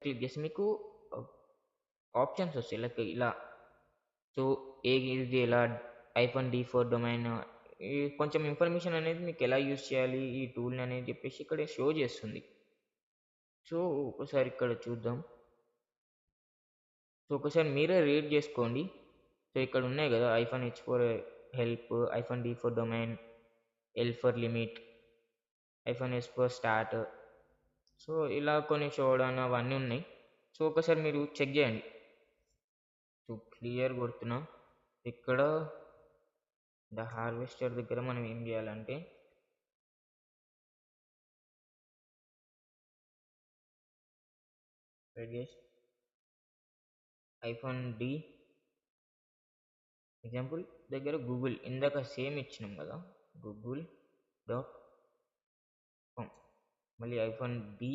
Click చేసి మీకు options వస్తాయి లైక్ ఇలా. సో ఇది ఎలా ఐఫోన్ D4 డొమైన్ ఈ కొంచెం ఇన్ఫర్మేషన్ అనేది మీకు ఎలా యూజ్ చేయాలి ఈ టూల్ని అనేది చెప్పేసి ఇక్కడ షో చేస్తుంది. సో ఒకసారి ఇక్కడ చూద్దాం. సో ఒకసారి మీరే రీడ్ చేసుకోండి. సో ఇక్కడ ఉన్నాయి కదా iPhone H4 help, iPhone D4 domain, L for limit, iPhone S4 start. So ఇలా కొన్ని చూడడం అవన్నీ ఉన్నాయి. సో ఒకసారి మీరు చెక్ చేయండి. సో క్లియర్ కొడుతున్నా. ఇక్కడ ద హార్వెస్టర్ దగ్గర మనం ఏం చేయాలంటే ఐఫోన్ డి ఎగ్జాంపుల్ దగ్గర గూగుల్ ఇందాక సేమ్ ఇచ్చినాం కదా, google.com, మళ్ళీ ఐఫోన్ డి